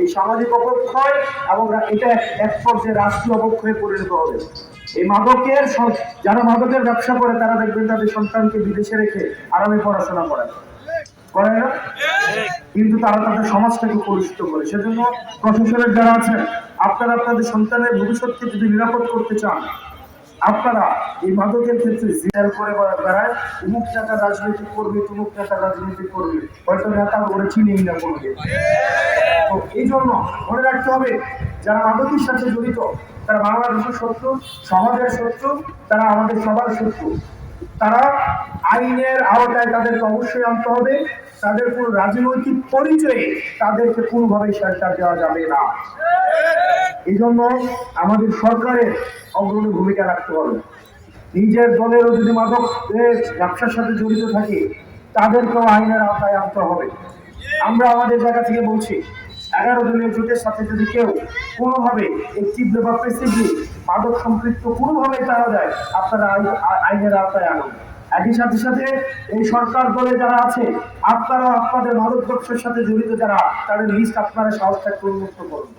এই সামাজিক অবক্ষয় এবং এটা এক পর্যায়ে রাষ্ট্রীয় অবক্ষয়ে পরিণত হবে। এই মাদকের যারা মাদকের ব্যবসা করে তারা দেখবেন তাদের সন্তানকে বিদেশে রেখে আরামে পড়াশোনা করে না, কিন্তু তারা তাদের সমাজটাকে কলুষিত করে। সেজন্য প্রশাসনের যারা আছেন, আপনারা আপনাদের সন্তানের ভবিষ্যৎকে যদি নিরাপদ করতে চান, আপনারা এই মাদকের ক্ষেত্রে জিয়ার করে বেড়ায় অমুক টাকা রাজনীতি করবে, তমুক টাকা রাজনীতি করবে, হয়তো নেতা ওরা চিনেই না কোনোদিন। তো এই জন্য মনে রাখতে হবে, যারা মাদকের সাথে জড়িত তারা বাংলাদেশের শত্রু, সমাজের শত্রু, তারা আমাদের সবার শত্রু। তারা আইনের আওতায় তাদেরকে অবশ্যই আনতে হবে। তাদের কোনো রাজনৈতিক পরিচয়ে তাদেরকে কোনোভাবেই শেল্টার দেওয়া যাবে না। এই জন্য আমাদের সরকারের অগ্রণী ভূমিকা রাখতে হবে। নিজের দলেরও যদি মাদক ব্যবসার সাথে জড়িত থাকে তাদেরকেও আইনের আওতায় আনতে হবে। আমরা আমাদের জায়গা থেকে বলছি, 11 দলীয় জোটের সাথে যদি কেউ কোনোভাবে অ্যাক্টিভলি বা প্যাসিভলি মাদক সম্পৃক্ত কোনোভাবে পাওয়া যায়, আপনারা আইনের আওতায় আনুন। একই সাথে সাথে এই সরকার দলে যারা আছে, আপনারা আপনাদের মাদক ব্যবসার সাথে জড়িত যারা, তাদের লিস্ট আপনারা সাহস থাকতে উন্মুক্ত করুন।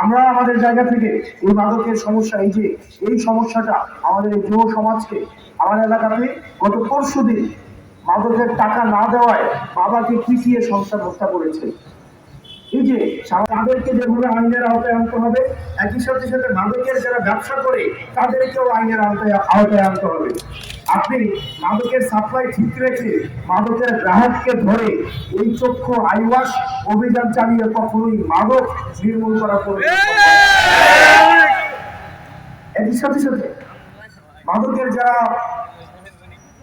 আমরা আমাদের জায়গা থেকে এই মাদকের সমস্যা, এই সমস্যাটা আমাদের এই যুব সমাজকে, আমার এলাকাতে গত পরশুদিন মাদকের টাকা না দেওয়ায় বাবাকে পিটিয়ে সংসার হত্যা করেছে। এই যে তাদেরকে যেভাবে আইনের আওতায় আনতে হবে, একই সাথে সাথে মাদকের যারা ব্যবসা করে তাদেরকেও আইনের আওতায় আনতে হবে। আপনি মাদকের সাপ্লাই ঠিক রেখে মাদকের গ্রাহককে ধরে এই চক্ষু আইওয়াশ অভিযান চালিয়ে কখনোই মাদক নির্মূল করা পড়বে। একই সাথে সাথে মাদকের যারা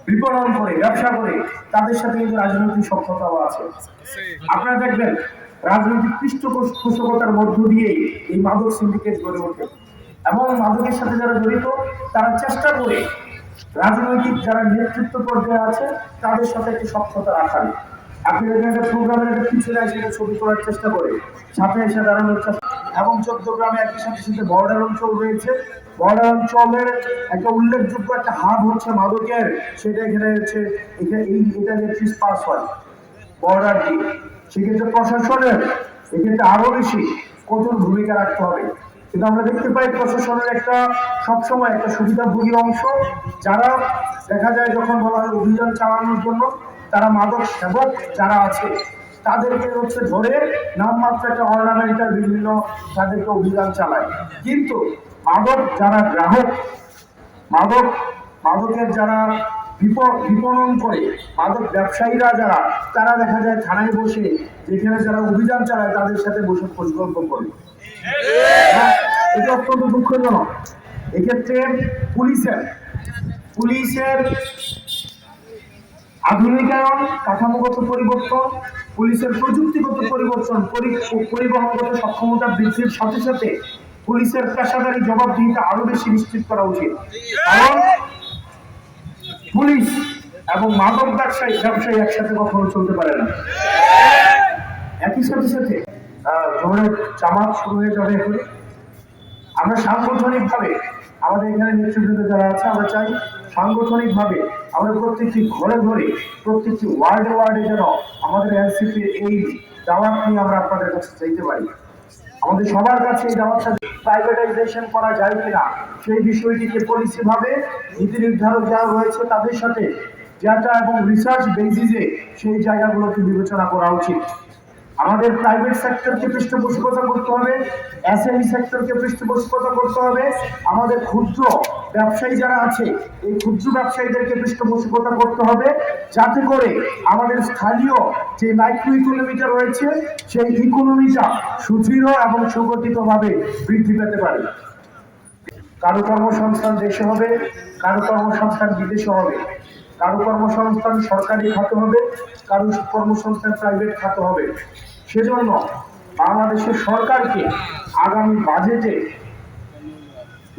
বিপণন করে, ব্যবসা করে, তাদের সাথে কিন্তু রাজনৈতিক সক্ষমতাও আছে। আপনারা দেখবেন রাজনৈতিক পৃষ্ঠপোষকতার মধ্য দিয়ে এই মাদক সিন্ডিকেট গড়ে ওঠে এবং মাদকের সাথে যারা জড়িত তারা চেষ্টা করে রাজনৈতিক যারা নেতৃত্ব পর্যায়ে আছে তাদের সাথে একটি সক্ষমতা রাখার। আপনি দেখবেন একটা প্রোগ্রামের একটা পিছনে এসে ছবি তোলার চেষ্টা করে, সাথে এসে দাঁড়ানোর চেষ্টা, এবং 14 গ্রামে একই সাথে সাথে বর্ডার অঞ্চল রয়েছে। বর্ডার অঞ্চলের একটা উল্লেখযোগ্য একটা হাব হচ্ছে মাদকের, সেটা এখানে হচ্ছে এটা যে পাস হয় বর্ডার দিয়ে। সেক্ষেত্রে প্রশাসনের এক্ষেত্রে আরো বেশি কঠোর ভূমিকা রাখতে হবে। কিন্তু আমরা দেখতে পাই প্রশাসনের একটা সবসময় একটা সুবিধাভোগী অংশ, যারা দেখা যায় যখন বলা হয় অভিযান চালানোর জন্য, তারা মাদক সেবক যারা আছে তাদেরকে হচ্ছে ধরে নামমাত্র একটা অর্নামেন্টাল বিভিন্ন তাদেরকে অভিযান চালায়। কিন্তু মাদক যারা গ্রাহক, মাদকের যারা বিপণন করে, মাদক ব্যবসায়ীরা যারা, তারা দেখা যায় থানায় বসে যেখানে যারা অভিযান চালায় তাদের সাথে বসে পরিকল্পনা করে। এটা অত্যন্ত দুঃখজনক। এক্ষেত্রে পুলিশের আধুনিকায়ন, কাঠামোগত পরিবর্তন, পুলিশের প্রযুক্তিগত পরিবর্তন, পরিবহনগত সক্ষমতা বৃদ্ধির সাথে সাথে পুলিশের পেশাদারী জবাবদিহিতা আরো বেশি নিশ্চিত করা উচিত। কারণ পুলিশ এবং মাদক ব্যবসায়ী একসাথে কখনো চলতে পারে না। একই সাথে সাথে জোরের জামাত শুরু হয়ে যাবে এখন। আমরা সাংগঠনিকভাবে আমাদের এখানে নেতৃবৃন্দ যারা আছে, আমরা চাই সাংগঠনিকভাবে আমরা প্রত্যেকটি ঘরে ঘরে, প্রত্যেকটি ওয়ার্ডে যেন আমাদের এনসিপির এই দাওয়াত নিয়ে আমরা আপনাদের কাছে চাইতে পারি। আমাদের সবার কাছে এই দাওয়াতটা প্রাইভেটাইজেশন করা যায় কিনা সেই বিষয়টিকে পলিসি ভাবে নীতি নির্ধারক যারা রয়েছে তাদের সাথে ডেটা এবং রিসার্চ বেসিসে সেই জায়গাগুলোকে বিবেচনা করা উচিত। আমাদের প্রাইভেট সেক্টরকে পৃষ্ঠপোষকতা করতে হবে, এসএমই সেক্টরকে পৃষ্ঠপোষকতা করতে হবে, আমাদের ক্ষুদ্র ব্যবসায়ী যারা আছে এই ক্ষুদ্র ব্যবসায়ীদেরকে পৃষ্ঠপোষকতা করতে হবে, যাতে করে আমাদের স্থানীয় যে মাইক্রো ইকোনমিটা রয়েছে সেই ইকোনমিটা সুদৃঢ় এবং সুগঠিতভাবে বৃদ্ধি পেতে পারে। কারো কর্মসংস্থান দেশে হবে, কারো কর্মসংস্থান বিদেশে হবে, কারো কর্মসংস্থান সরকারি খাতে হবে, কারো কর্মসংস্থান প্রাইভেট খাতে হবে। সেজন্য বাংলাদেশের সরকারকে আগামী বাজেটে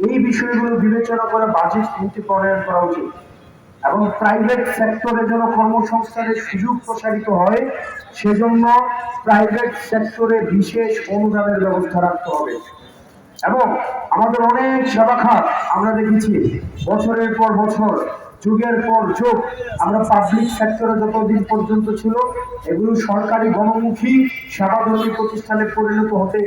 এই বিষয়গুলো বিবেচনা করে বাজেট নীতি প্রণয়ন করা উচিত এবং প্রাইভেট সেক্টরে যেন কর্মসংস্থানের সুযোগ প্রসারিত হয়, সেজন্য প্রাইভেট সেক্টরে বিশেষ অনুদানের ব্যবস্থা রাখতে হবে। এবং আমাদের অনেক সেবা খাত আমরা দেখেছি বছরের পর বছর যুগের পর যুগ আমরা পাবলিক সেক্টরে যতদিন পর্যন্ত ছিল এগুলো সরকারি গণমুখী সেবাধর্মী প্রতিষ্ঠানে পরিণত হতে